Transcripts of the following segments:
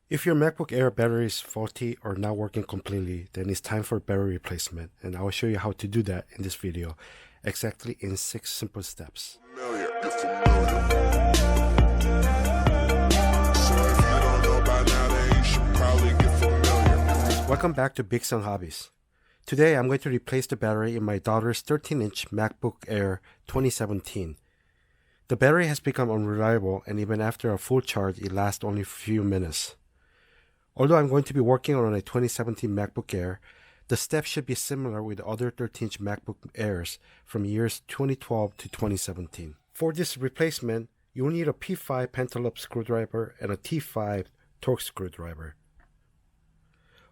If your MacBook Air battery is faulty or not working completely, then it's time for battery replacement, and I will show you how to do that in this video, exactly in 6 simple steps. Welcome back to Big Sun Hobbies. Today I'm going to replace the battery in my daughter's 13-inch MacBook Air 2017. The battery has become unreliable, and even after a full charge it lasts only a few minutes. Although I'm going to be working on a 2017 MacBook Air, the steps should be similar with other 13-inch MacBook Airs from years 2012 to 2017. For this replacement, you will need a P5 Pentalobe screwdriver and a T5 Torx screwdriver.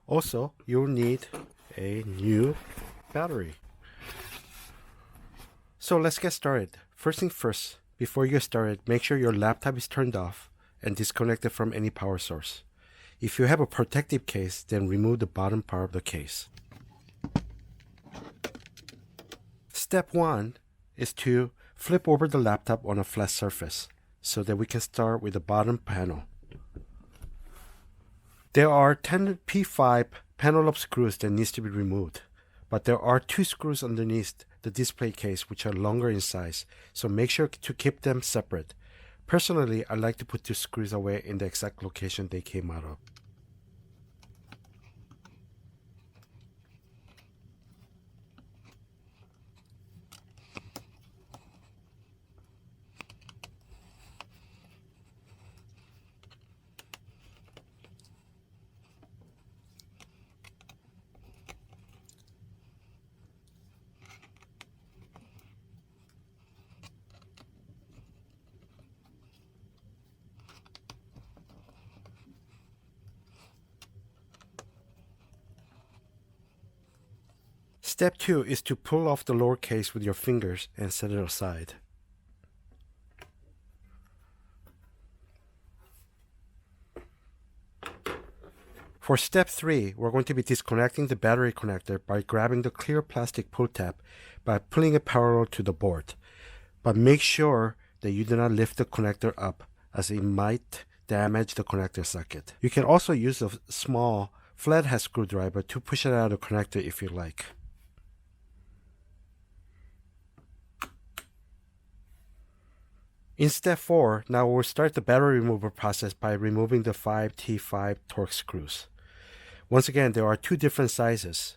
Also, you will need a new battery. So let's get started. First thing first, before you get started, make sure your laptop is turned off and disconnected from any power source. If you have a protective case, then remove the bottom part of the case. Step 1 is to flip over the laptop on a flat surface so that we can start with the bottom panel. There are 10 P5 Pentalobe screws that needs to be removed, but there are 2 screws underneath the display case which are longer in size, so make sure to keep them separate. Personally, I like to put the screws away in the exact location they came out of. Step 2 is to pull off the lower case with your fingers and set it aside. For step 3, we're going to be disconnecting the battery connector by grabbing the clear plastic pull tab by pulling it parallel to the board. But make sure that you do not lift the connector up, as it might damage the connector socket. You can also use a small flathead screwdriver to push it out of the connector if you like. In step 4, now we'll start the battery removal process by removing the 5 T5 Torx screws. Once again, there are 2 different sizes.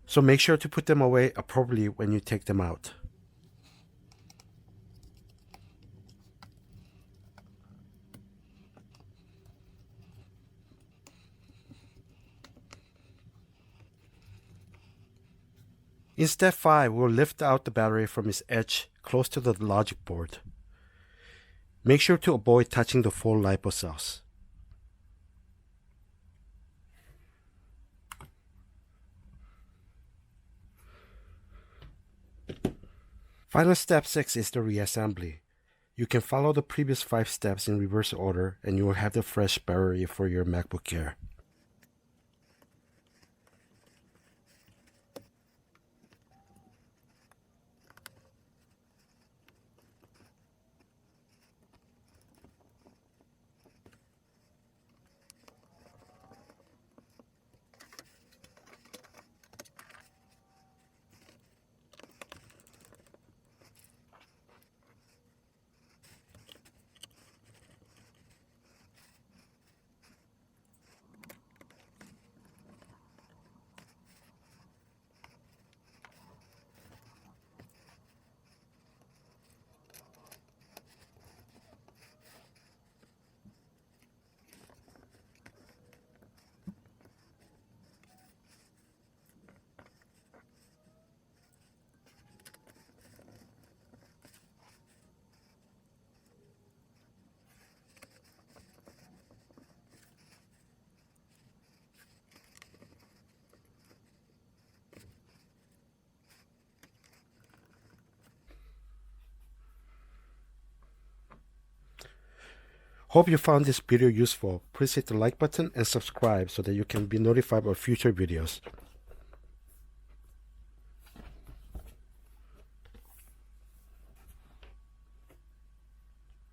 So make sure to put them away appropriately when you take them out. In step 5, we'll lift out the battery from its edge close to the logic board. Make sure to avoid touching the 4 LiPo cells. Final step 6 is the reassembly. You can follow the previous 5 steps in reverse order and you will have the fresh battery for your MacBook Air. Hope you found this video useful. Please hit the like button and subscribe so that you can be notified of future videos.